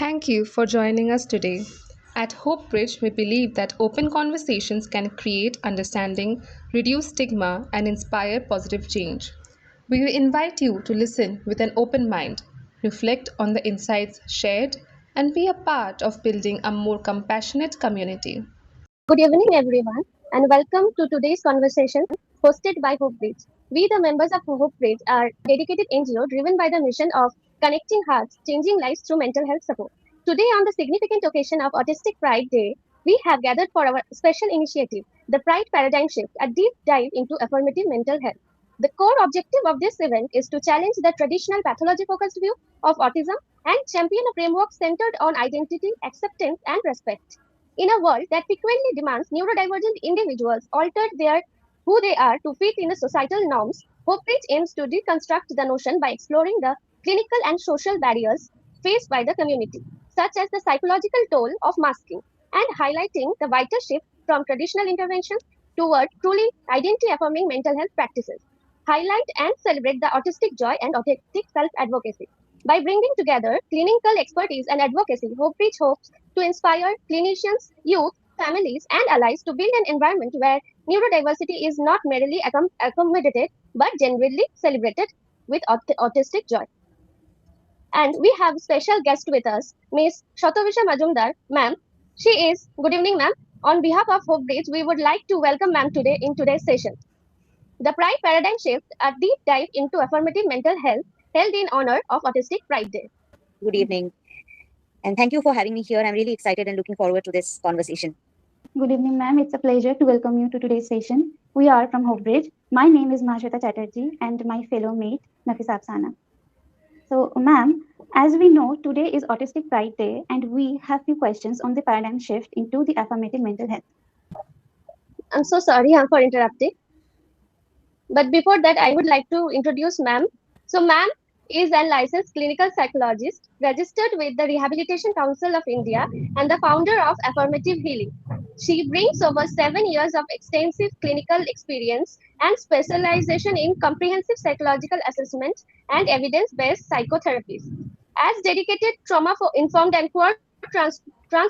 Thank you for joining us today. At Hope Bridge, we believe that open conversations can create understanding, reduce stigma, and inspire positive change. We invite you to listen with an open mind, reflect on the insights shared, and be a part of building a more compassionate community. Good evening, everyone, and welcome to today's conversation hosted by Hope Bridge. We, the members of Hope Bridge, are a dedicated NGO driven by the mission of connecting hearts, changing lives through mental health support. Today, on the significant occasion of Autistic Pride Day, we have gathered for our special initiative, the Pride Paradigm Shift, a deep dive into affirmative mental health. The core objective of this event is to challenge the traditional pathology focused view of autism and champion a framework centered on identity, acceptance, and respect. In a world that frequently demands neurodivergent individuals alter their who they are to fit in the societal norms, Hope Bridge aims to deconstruct the notion by exploring the clinical and social barriers faced by the community, such as the psychological toll of masking, and highlighting the vital shift from traditional interventions toward truly identity-affirming mental health practices. Highlight and celebrate the autistic joy and authentic self-advocacy. By bringing together clinical expertise and advocacy, Hope Bridge hopes to inspire clinicians, youth, families, and allies to build an environment where neurodiversity is not merely accommodated but genuinely celebrated with autistic joy. And we have a special guest with us, Ms. Shatovisha Majumdar, ma'am. She is, good evening, ma'am. On behalf of Hope Bridge, we would like to welcome ma'am today in today's session. The Pride Paradigm Shift, a deep dive into affirmative mental health, held in honor of Autistic Pride Day. Good evening. And thank you for having me here. I'm really excited and looking forward to this conversation. Good evening, ma'am. It's a pleasure to welcome you to today's session. We are from Hope Bridge. My name is Mahashweta Chatterjee and my fellow mate, Nafisa Afsana. So, ma'am, as we know, today is Autistic Pride Day and we have few questions on the paradigm shift into the affirmative mental health. I'm so sorry for interrupting. But before that, I would like to introduce ma'am. So, ma'am is a licensed clinical psychologist registered with the Rehabilitation Council of India and the founder of Affirmative Healing. She brings over 7 years of extensive clinical experience and specialization in comprehensive psychological assessment and evidence based psychotherapies. As dedicated trauma informed and core trans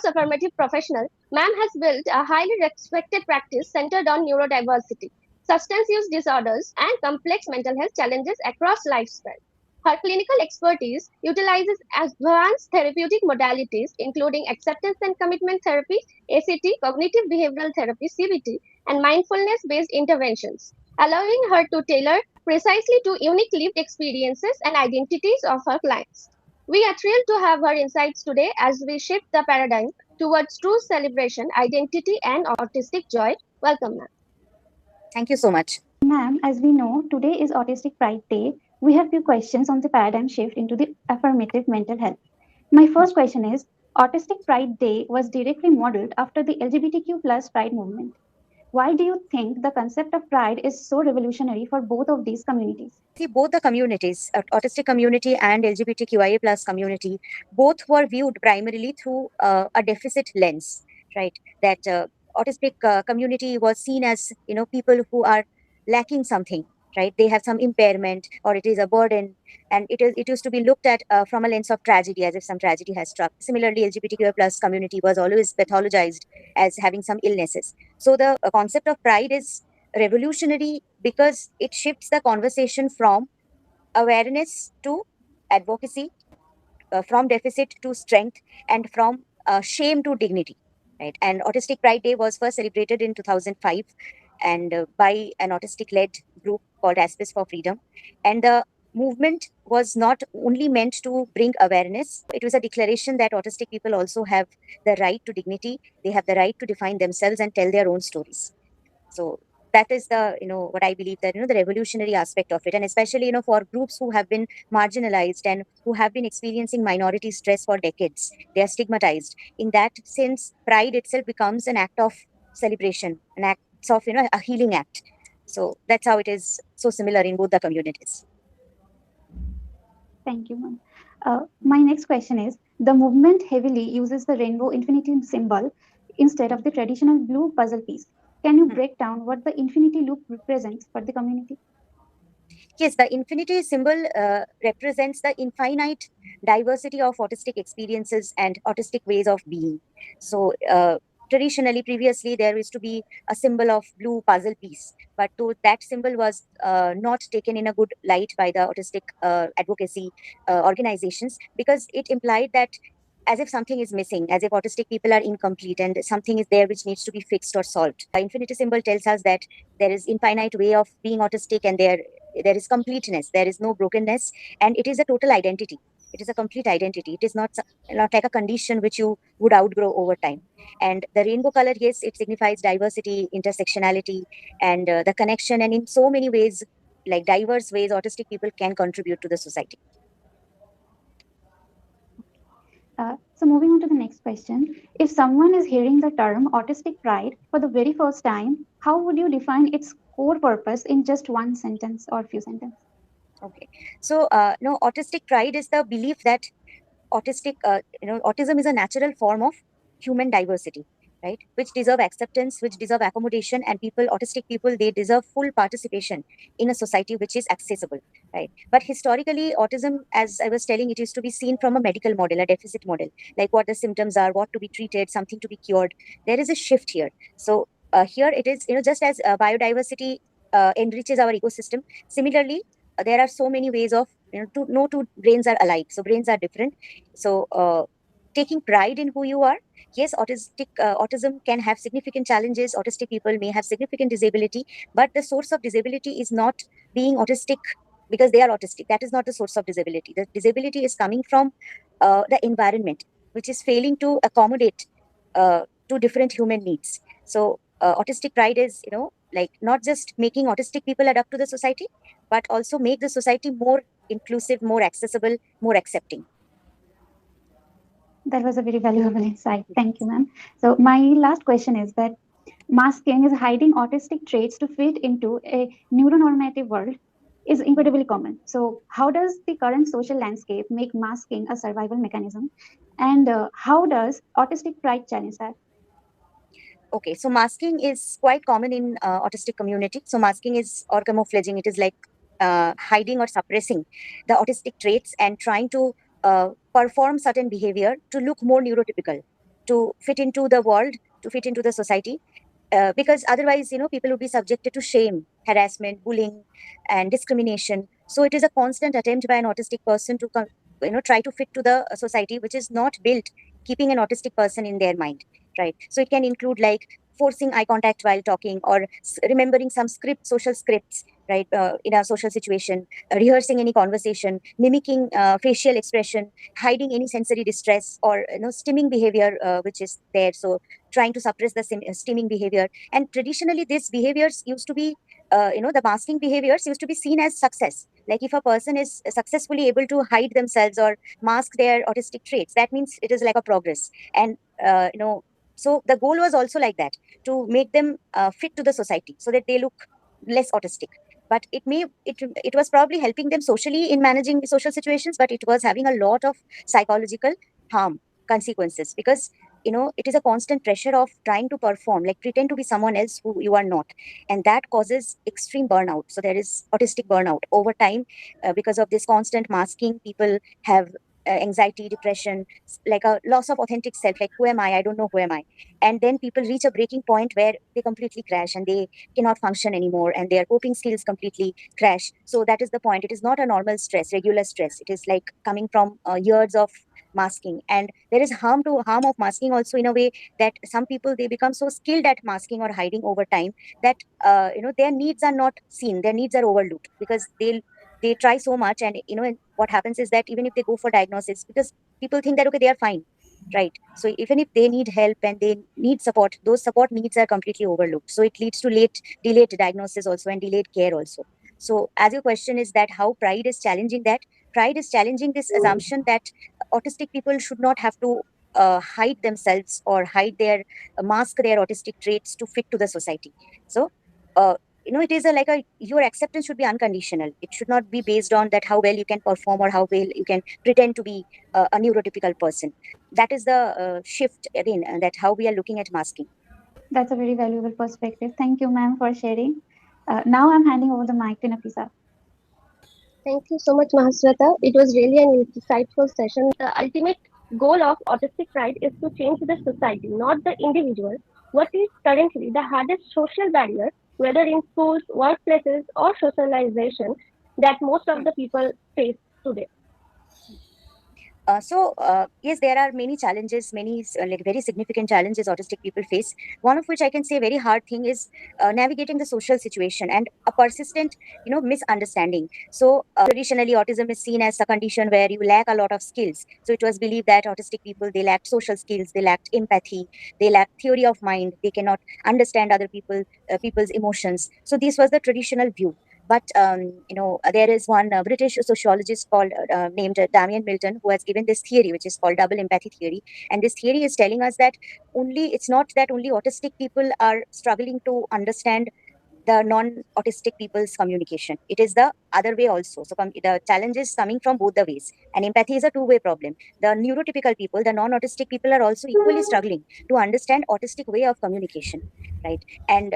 affirmative professional, ma'am has built a highly respected practice centered on neurodiversity, substance use disorders, and complex mental health challenges across lifespan. Her clinical expertise utilizes advanced therapeutic modalities, including acceptance and commitment therapy, ACT, cognitive behavioral therapy, CBT, and mindfulness based interventions, allowing her to tailor precisely to unique lived experiences and identities of her clients. We are thrilled to have her insights today as we shift the paradigm towards true celebration, identity, and autistic joy. Welcome, ma'am. Thank you so much. Ma'am, as we know, today is Autistic Pride Day. We have few questions on the paradigm shift into the affirmative mental health. My first question is, Autistic Pride Day was directly modeled after the LGBTQ plus Pride movement. Why do you think the concept of pride is so revolutionary for both of these communities? See, both the communities, autistic community and LGBTQIA plus community, both were viewed primarily through a deficit lens, right? That autistic community was seen as, people who are lacking something, right? They have some impairment or it is a burden. And it used to be looked at from a lens of tragedy, as if some tragedy has struck. Similarly, LGBTQIA plus community was always pathologized as having some illnesses. So the concept of pride is revolutionary because it shifts the conversation from awareness to advocacy, from deficit to strength, and from shame to dignity. Right? And Autistic Pride Day was first celebrated in 2005 and by an autistic led group called Aspis for Freedom. And the movement was not only meant to bring awareness, it was a declaration that autistic people also have the right to dignity, they have the right to define themselves and tell their own stories. So that is the, what I believe that, the revolutionary aspect of it. And especially, for groups who have been marginalized and who have been experiencing minority stress for decades, they are stigmatized. In that sense, pride itself becomes an act of celebration, an act of, a healing act. So that's how it is so similar in both the communities. Thank you, ma'am. My next question is, the movement heavily uses the rainbow infinity symbol instead of the traditional blue puzzle piece. Can you break down what the infinity loop represents for the community? Yes, the infinity symbol represents the infinite diversity of autistic experiences and autistic ways of being. So, traditionally, previously, there used to be a symbol of blue puzzle piece, but that symbol was not taken in a good light by the autistic advocacy organizations, because it implied that as if something is missing, as if autistic people are incomplete and something is there which needs to be fixed or solved. The infinity symbol tells us that there is infinite way of being autistic, and there is completeness, there is no brokenness, and it is a total identity. It is a complete identity. It is not like a condition which you would outgrow over time. And the rainbow color, yes, it signifies diversity, intersectionality, and the connection. And in so many ways, like diverse ways, autistic people can contribute to the society. So moving on to the next question. If someone is hearing the term autistic pride for the very first time, how would you define its core purpose in just one sentence or few sentences? Okay. So, no, autistic pride is the belief that autism is a natural form of human diversity, right? Which deserve acceptance, which deserve accommodation, and autistic people, they deserve full participation in a society which is accessible, right? But historically, autism, as I was telling, it used to be seen from a medical model, a deficit model, like what the symptoms are, what to be treated, something to be cured. There is a shift here. So here it is, just as biodiversity enriches our ecosystem, similarly, there are so many ways of, no two brains are alike, so brains are different. So, taking pride in who you are, yes, autism can have significant challenges. Autistic people may have significant disability, but the source of disability is not being autistic because they are autistic. That is not the source of disability. The disability is coming from the environment, which is failing to accommodate to different human needs. So, autistic pride is, like not just making autistic people adapt to the society, but also make the society more inclusive, more accessible, more accepting. That was a very valuable insight. Thank you, ma'am. So my last question is that masking is hiding autistic traits to fit into a neuronormative world is incredibly common. So how does the current social landscape make masking a survival mechanism? And how does autistic pride challenge that? Okay, so masking is quite common in autistic community. So masking is, or camouflaging, it is like hiding or suppressing the autistic traits and trying to perform certain behavior to look more neurotypical, to fit into the world, to fit into the society. Because otherwise, people would be subjected to shame, harassment, bullying, and discrimination. So it is a constant attempt by an autistic person to try to fit to the society, which is not built keeping an autistic person in their mind, right? So it can include like forcing eye contact while talking, or remembering some social scripts, right? In a social situation, rehearsing any conversation, mimicking facial expression, hiding any sensory distress, or stimming behavior which is there. So trying to suppress the stimming behavior. And traditionally, these behaviors used to be, the masking behaviors used to be seen as success. Like if a person is successfully able to hide themselves or mask their autistic traits, that means it is like a progress. And, so the goal was also like that, to make them fit to the society so that they look less autistic. But it was probably helping them socially in managing social situations, but it was having a lot of psychological harm consequences, because it is a constant pressure of trying to perform, like pretend to be someone else who you are not, and that causes extreme burnout. So there is autistic burnout over time. Because of this constant masking, people have anxiety, depression, like a loss of authentic self, like who am I don't know who am I. And then people reach a breaking point where they completely crash and they cannot function anymore, and their coping skills completely crash. So that is the point. It is not a normal stress, regular stress. It is like coming from years of masking. And there is harm of masking also, in a way that some people, they become so skilled at masking or hiding over time that their needs are not seen, their needs are overlooked, because they try so much. And and what happens is that even if they go for diagnosis, because people think that okay, they are fine, right? So even if they need help and they need support, those support needs are completely overlooked. So it leads to delayed diagnosis also, and delayed care also. So as your question is that how pride is challenging that, pride is challenging this assumption that autistic people should not have to hide themselves or mask their autistic traits to fit to the society. So it is like your acceptance should be unconditional. It should not be based on that how well you can perform or how well you can pretend to be a neurotypical person. That is the shift again, that how we are looking at masking. That's a very valuable perspective. Thank you, ma'am, for sharing. Now I'm handing over the mic to Nafisa. Thank you so much, Mahasweta. It was really an insightful session. The ultimate goal of autistic pride is to change the society, not the individual. What is currently the hardest social barrier, whether in schools, workplaces, or socialization, that most of the people face today? Yes, there are many challenges, many like very significant challenges autistic people face. One of which I can say very hard thing is navigating the social situation and a persistent, misunderstanding. So traditionally, autism is seen as a condition where you lack a lot of skills. So it was believed that autistic people, they lacked social skills, they lacked empathy, they lacked theory of mind, they cannot understand other people's emotions. So this was the traditional view. But there is one British sociologist called named Damian Milton who has given this theory, which is called double empathy theory. And this theory is telling us that it's not that only autistic people are struggling to understand the non-autistic people's communication. It is the other way also. So the challenge is coming from both the ways. And empathy is a two-way problem. The neurotypical people, the non-autistic people are also equally struggling to understand autistic way of communication, right? And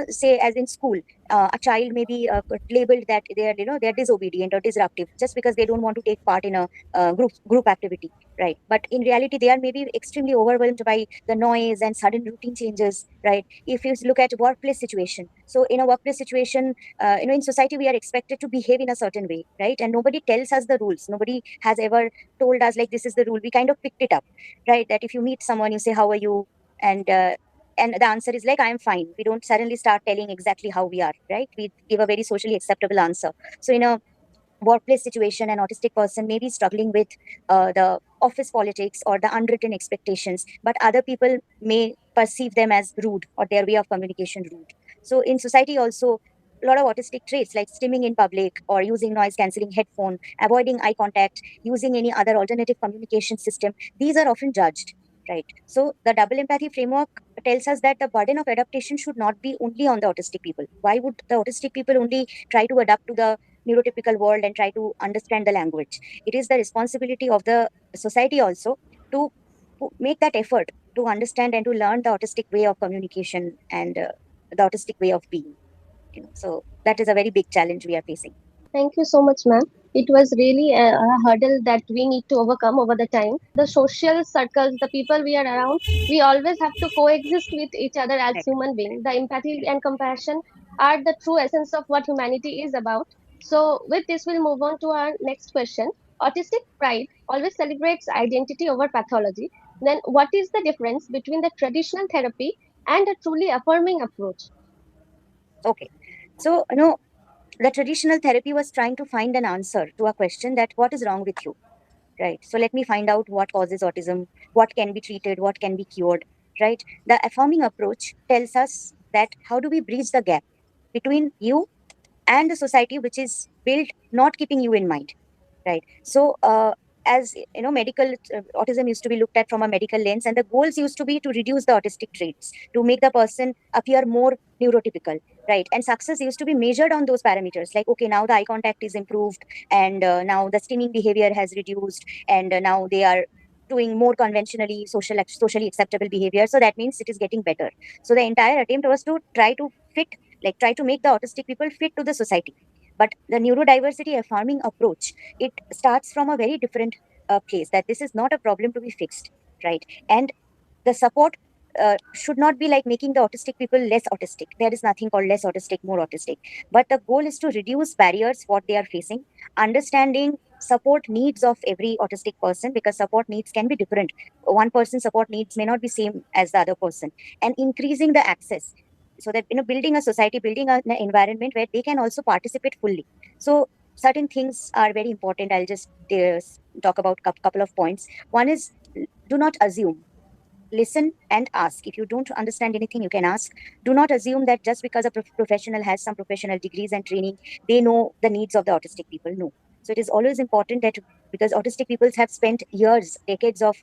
say as in school, a child may be labeled that they're disobedient or disruptive just because they don't want to take part in a group activity, right? But in reality, they are maybe extremely overwhelmed by the noise and sudden routine changes, right? If you look at workplace situation, so in a workplace situation, in society we are expected to behave in a certain way, right? And nobody tells us the rules, nobody has ever told us like this is the rule. We kind of picked it up, right? That if you meet someone, you say how are you, and and the answer is like I am fine. We don't suddenly start telling exactly how we are, right? We give a very socially acceptable answer. So in a workplace situation, an autistic person may be struggling with the office politics or the unwritten expectations, but other people may perceive them as rude or their way of communication rude. So in society also, a lot of autistic traits like stimming in public or using noise cancelling headphone, avoiding eye contact, using any other alternative communication system, these are often judged, right? So the double empathy framework tells us that the burden of adaptation should not be only on the autistic people. Why would the autistic people only try to adapt to the neurotypical world and try to understand the language? It is the responsibility of the society also to make that effort to understand and to learn the autistic way of communication and the autistic way of being. So that is a very big challenge we are facing. Thank you so much, ma'am. It was really a hurdle that we need to overcome over the time. The social circles, the people we are around, we always have to coexist with each other as Right. human beings. The empathy and compassion are the true essence of what humanity is about. So, with this, we'll move on to our next question. Autistic pride always celebrates identity over pathology. Then, what is the difference between the traditional therapy and a truly affirming approach? Okay. So the traditional therapy was trying to find an answer to a question that what is wrong with you, right? So let me find out what causes autism, what can be treated, what can be cured, right? The affirming approach tells us that how do we bridge the gap between you and the society which is built not keeping you in mind, right? So as medical autism used to be looked at from a medical lens, and the goals used to be to reduce the autistic traits, to make the person appear more neurotypical, right? And success used to be measured on those parameters, like okay, now the eye contact is improved, and now the stimming behavior has reduced, and now they are doing more conventionally socially acceptable behavior, so that means it is getting better. So the entire attempt was to try to make the autistic people fit to the society. But the neurodiversity affirming approach, it starts from a very different place, that this is not a problem to be fixed, right? And the support should not be like making the autistic people less autistic. There is nothing called less autistic, more autistic. But the goal is to reduce barriers what they are facing, understanding support needs of every autistic person, because support needs can be different. One person's support needs may not be same as the other person, and increasing the access, so that building a society, building an environment where they can also participate fully. So certain things are very important. I'll just talk about couple of points. One is, do not assume, listen and ask. If you don't understand anything, you can ask. Do not assume that just because a professional has some professional degrees and training, they know the needs of the autistic people. No. So it is always important that, because autistic people have spent years, decades of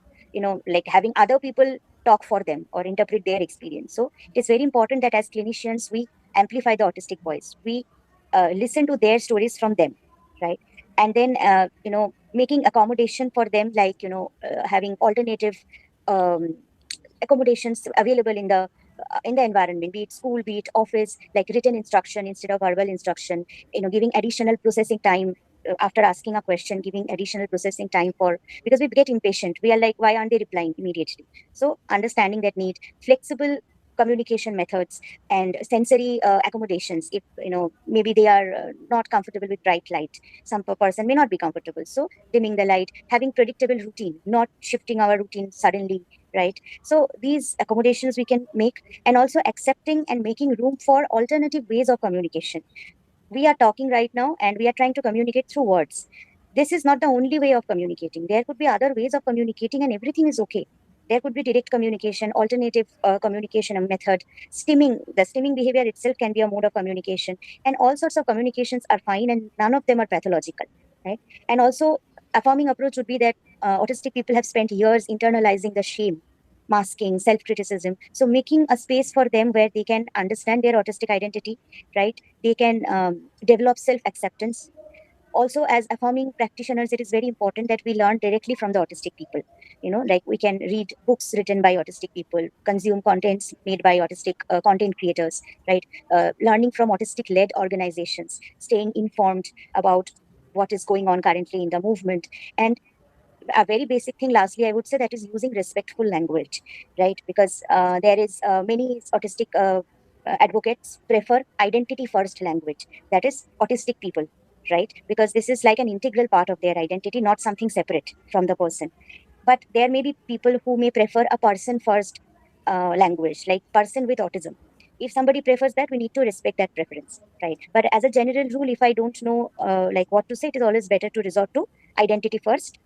like having other people talk for them or interpret their experience. So it is very important that as clinicians we amplify the autistic voice, we listen to their stories from them, right? And then making accommodation for them, like having alternative um, accommodations available in the in the environment, be it school, be it office, like written instruction instead of verbal instruction, giving additional processing time after asking a question, giving additional processing time for, because we get impatient. We are like, why aren't they replying immediately? So understanding that need, flexible communication methods, and sensory accommodations. If maybe they are not comfortable with bright light, some person may not be comfortable, so dimming the light, having predictable routine, not shifting our routine suddenly, right? So these accommodations we can make, and also accepting and making room for alternative ways of communication. We are talking right now and we are trying to communicate through words. This is not the only way of communicating. There could be other ways of communicating, and everything is okay. There could be direct communication, alternative communication method, stimming. The stimming behavior itself can be a mode of communication, and all sorts of communications are fine, and none of them are pathological, right? And also, affirming approach would be that autistic people have spent years internalizing the shame, masking, self criticism. So, making a space for them where they can understand their autistic identity, right? They can develop self acceptance. Also, as affirming practitioners, it is very important that we learn directly from the autistic people. Like we can read books written by autistic people, consume contents made by autistic content creators, right? Learning from autistic led organizations, staying informed about what is going on currently in the movement. And a very basic thing lastly, I would say, that is using respectful language, right? Because there is many autistic advocates prefer identity first language, that is autistic people, right? Because this is like an integral part of their identity, not something separate from the person. But there may be people who may prefer a person first language, like person with autism. If somebody prefers that, we need to respect that preference, right? But as a general rule, if I don't know like what to say, it is always better to resort to identity first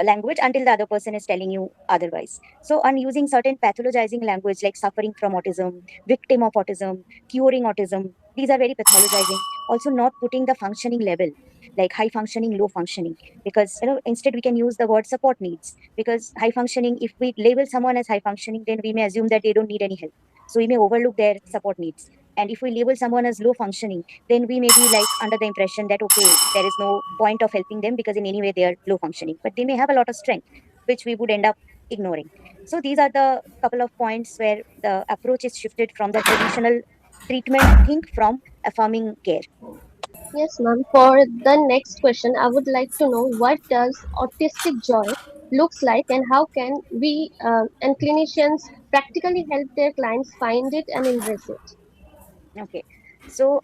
language until the other person is telling you otherwise. So, on using certain pathologizing language like suffering from autism, victim of autism, curing autism, these are very pathologizing. Also, not putting the functioning level like high functioning, low functioning, because instead we can use the word support needs. Because high functioning, if we label someone as high functioning, then we may assume that they don't need any help. So we may overlook their support needs. And if we label someone as low functioning, then we may be like under the impression that okay, there is no point of helping them because in any way they are low functioning, but they may have a lot of strength which we would end up ignoring. So these are the couple of points where the approach is shifted from the traditional treatment think from affirming care. Yes, ma'am. For the next question, I would like to know what does autistic joy looks like, and how can we and clinicians practically help their clients find it and embrace it? Okay. So,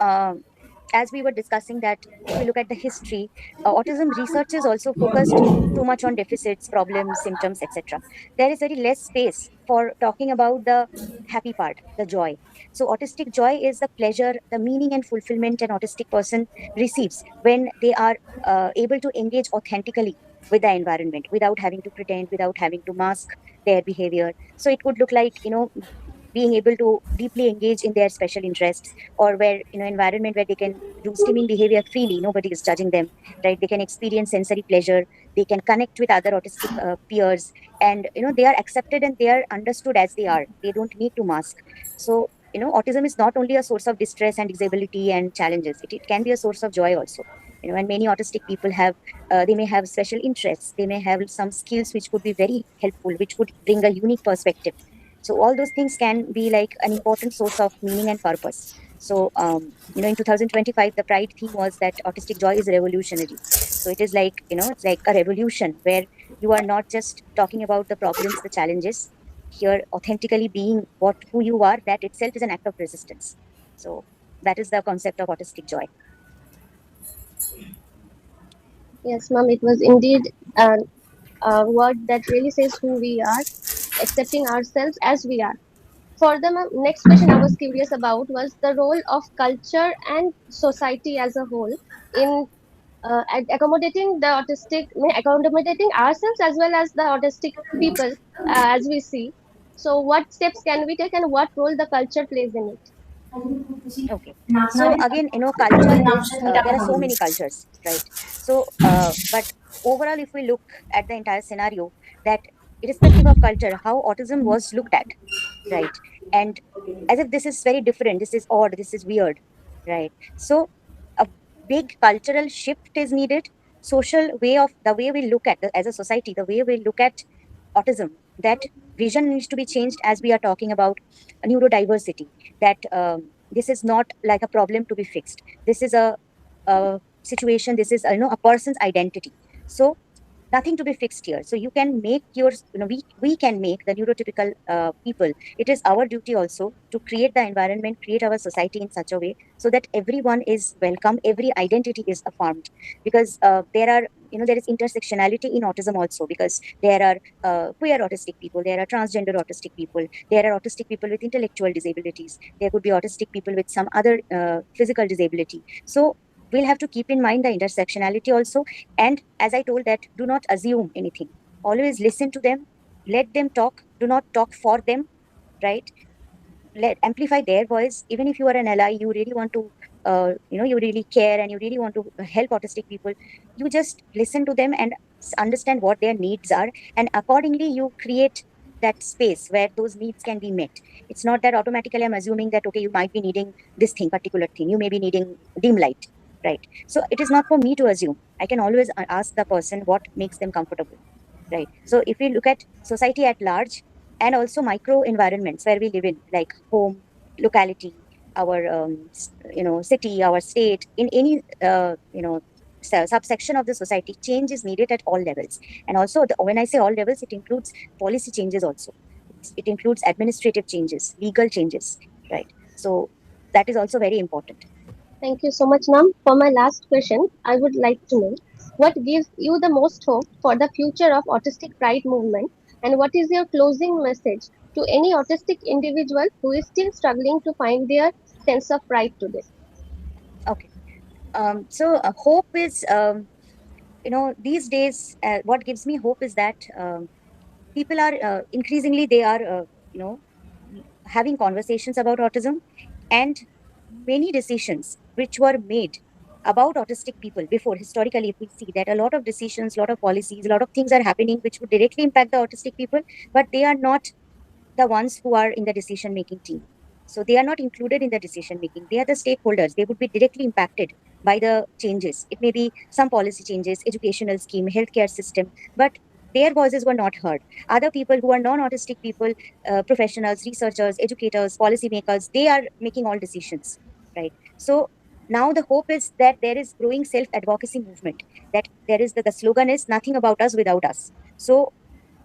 as we were discussing that, if we look at the history, autism research is also focused too much on deficits, problems, symptoms, etc. There is very less space for talking about the happy part, the joy. So, autistic joy is the pleasure, the meaning and fulfillment an autistic person receives when they are able to engage authentically with the environment without having to pretend, without having to mask their behavior. So, it could look like, being able to deeply engage in their special interests, or where environment where they can do stimming behavior freely, nobody is judging them, right? They can experience sensory pleasure, they can connect with other autistic peers, and they are accepted and they are understood as they are, they don't need to mask. So autism is not only a source of distress and disability and challenges, it can be a source of joy also. And many autistic people have they may have special interests, they may have some skills which could be very helpful, which could bring a unique perspective. So all those things can be like an important source of meaning and purpose. So in 2025, the Pride theme was that autistic joy is revolutionary. So it is like it's like a revolution where you are not just talking about the problems, the challenges. Here, authentically being who you are, that itself is an act of resistance. So that is the concept of autistic joy. Yes, ma'am. It was indeed a word that really says who we are, accepting ourselves as we are. For the next question I was curious about was the role of culture and society as a whole in accommodating the autistic, accommodating ourselves as well as the autistic people as we see. So, what steps can we take, and what role the culture plays in it? Okay. So again, culture is there are so many cultures, right? So, but overall, if we look at the entire scenario, that irrespective of culture, how autism was looked at, right? And as if this is very different, this is odd, this is weird, right? So, a big cultural shift is needed. Social way of the way we look at as a society, the way we look at autism that vision needs to be changed as we are talking about neurodiversity, that this is not like a problem to be fixed. This is a situation, this is a person's identity. So nothing to be fixed here. So you can make your, we can make the neurotypical people. It is our duty also to create the environment, create our society in such a way so that everyone is welcome, every identity is affirmed. Because there are, there is intersectionality in autism also, because there are queer autistic people, there are transgender autistic people, there are autistic people with intellectual disabilities, there could be autistic people with some other physical disability. So we'll have to keep in mind the intersectionality also. And as I told, that do not assume anything. Always listen to them, let them talk, do not talk for them, right? Let amplify their voice. Even if you are an ally, you really want to, you really care and you really want to help autistic people, you just listen to them and understand what their needs are. And accordingly, you create that space where those needs can be met. It's not that automatically I'm assuming that, okay, you might be needing this thing, particular thing. You may be needing dim light, right? So it is not for me to assume. I can always ask the person what makes them comfortable, right? So if we look at society at large, and also micro environments where we live in, like home, locality, our city, our state, in any subsection of the society, change is needed at all levels. And also when I say all levels, it includes policy changes also. It includes administrative changes, legal changes, right? So that is also very important. Thank you so much, ma'am. For my last question, I would like to know what gives you the most hope for the future of autistic pride movement, and what is your closing message to any autistic individual who is still struggling to find their sense of pride today? Okay. So hope is, these days, what gives me hope is that people are increasingly, they are you know having conversations about autism. And many decisions which were made about autistic people before, historically, if we see that a lot of decisions, a lot of policies, a lot of things are happening which would directly impact the autistic people, but they are not the ones who are in the decision making team. So they are not included in the decision making. They are the stakeholders. They would be directly impacted by the changes. It may be some policy changes, educational scheme, healthcare system, but their voices were not heard. Other people who are non-autistic people, professionals, researchers, educators, policymakers, they are making all decisions, right? So now the hope is that there is growing self-advocacy movement, that there is the slogan is nothing about us without us. So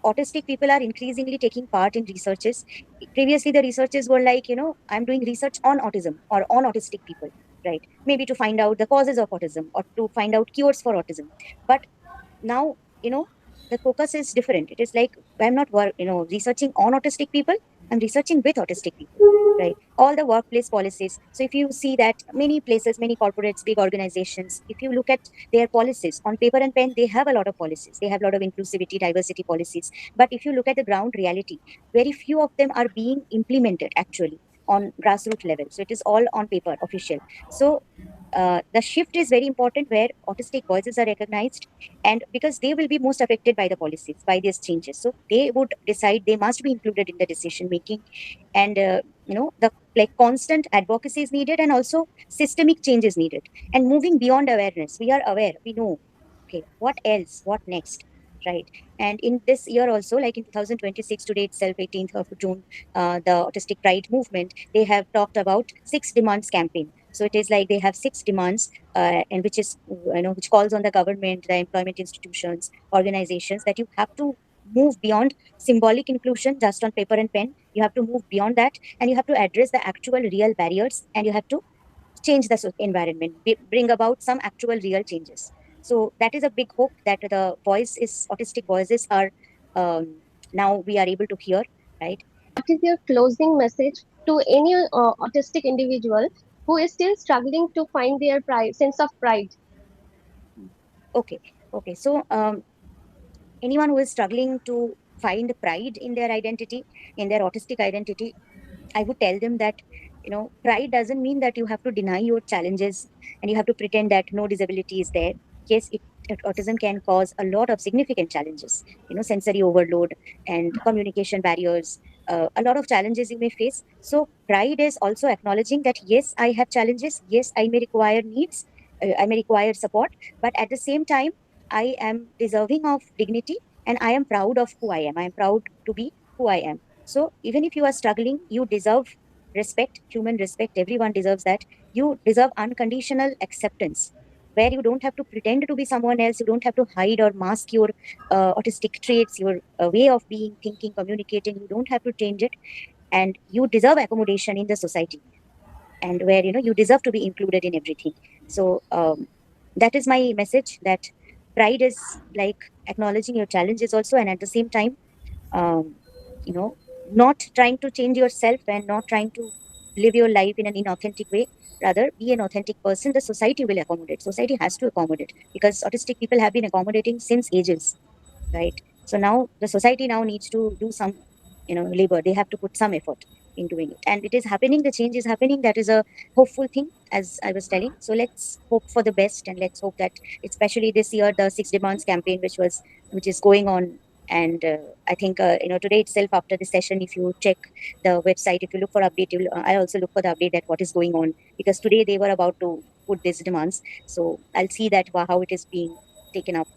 autistic people are increasingly taking part in researches. Previously, the researchers were like, I'm doing research on autism or on autistic people, right? Maybe to find out the causes of autism or to find out cures for autism. But now, the focus is different. It is like, I'm not researching on autistic people, I'm researching with autistic people, right? All the workplace policies. So if you see that many places, many corporates, big organizations, if you look at their policies on paper and pen, they have a lot of policies, they have a lot of inclusivity, diversity policies. But if you look at the ground reality, very few of them are being implemented actually on grassroots level. So it is all on paper, official. So the shift is very important, where autistic voices are recognized, and because they will be most affected by the policies, by these changes, so they would decide, they must be included in the decision making. And the like constant advocacy is needed, and also systemic change is needed. And moving beyond awareness, we are aware, we know, okay, what else, what next, right? And in this year also, like in 2026, today itself, 18th of June, the autistic pride movement, they have talked about 6 demands campaign. So it is like they have 6 demands, and which is, which calls on the government, the employment institutions, organizations, that you have to move beyond symbolic inclusion just on paper and pen. You have to move beyond that, and you have to address the actual real barriers, and you have to change the environment, bring about some actual real changes. So that is a big hope, that the autistic voices are, now we are able to hear, right? What is your closing message to any autistic individual who is still struggling to find their pride, sense of pride? Okay, okay. So anyone who is struggling to find pride in their identity, in their autistic identity, I would tell them that, pride doesn't mean that you have to deny your challenges and you have to pretend that no disability is there. Yes, autism can cause a lot of significant challenges, sensory overload and communication barriers, a lot of challenges you may face. So pride is also acknowledging that, yes, I have challenges. Yes, I may require needs. I may require support, but at the same time, I am deserving of dignity. and I am proud of who I am. I am proud to be who I am. So even if you are struggling, you deserve respect, human respect. Everyone deserves that. You deserve unconditional acceptance, where you don't have to pretend to be someone else. You don't have to hide or mask your autistic traits, your way of being, thinking, communicating. You don't have to change it. And you deserve accommodation in the society, and where you deserve to be included in everything. So that is my message, that pride is like acknowledging your challenges also, and at the same time, um, you know not trying to change yourself and not trying to live your life in an inauthentic way. Rather, be an authentic person. The society will accommodate. Society has to accommodate, because autistic people have been accommodating since ages, right? So now the society now needs to do some labor. They have to put some effort in doing it, and it is happening. The change is happening. That is a hopeful thing, as I was telling. So let's hope for the best, and let's hope that, especially this year, the 6 demands campaign, which is going on. And I think today itself, after the session, if you check the website, if you look for update, I also look for the update that what is going on, because today they were about to put these demands. So I'll see that how it is being taken up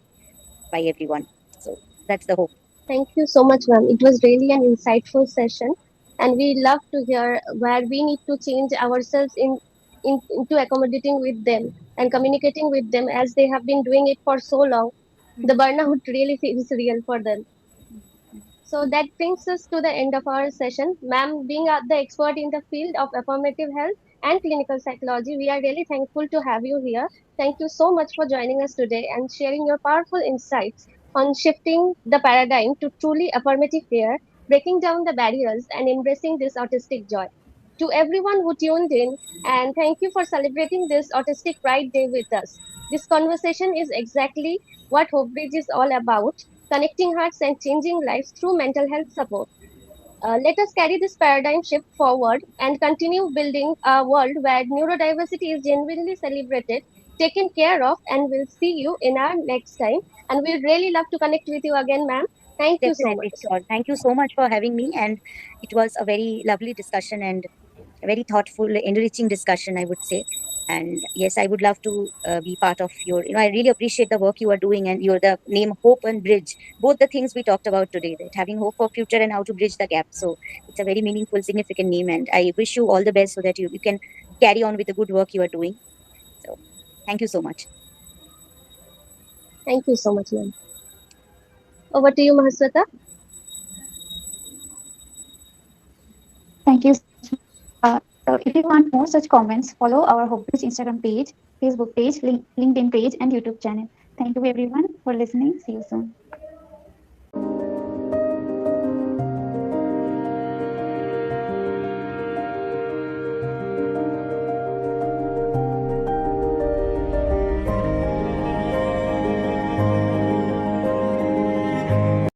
by everyone. So that's the hope. Thank you so much, ma'am. It was really an insightful session, and we love to hear where we need to change ourselves into accommodating with them and communicating with them, as they have been doing it for so long. The burnout really feels real for them. So that brings us to the end of our session. Ma'am, being the expert in the field of affirmative health and clinical psychology, we are really thankful to have you here. Thank you so much for joining us today and sharing your powerful insights on shifting the paradigm to truly affirmative care, breaking down the barriers, and embracing this autistic joy. To everyone who tuned in, and thank you for celebrating this Autistic Pride Day with us. This conversation is exactly what Hope Bridge is all about, connecting hearts and changing lives through mental health support. Let us carry this paradigm shift forward and continue building a world where neurodiversity is genuinely celebrated, taken care of, and we'll see you in our next time. And we'd really love to connect with you again, ma'am. Thank you so much. Definitely, sure. Thank you so much for having me. And it was a very lovely discussion and a very thoughtful, enriching discussion, I would say. And yes, I would love to be part of your, I really appreciate the work you are doing, and your the name Hope and Bridge, both the things we talked about today, that having hope for future and how to bridge the gap. So it's a very meaningful, significant name. And I wish you all the best so that you can carry on with the good work you are doing. So thank you so much. Thank you so much, ma'am. Over to you, Mahasweta. Thank you so much. So if you want more such comments, follow our Hopebridge Instagram page, Facebook page, LinkedIn page, and YouTube channel. Thank you everyone for listening. See you soon.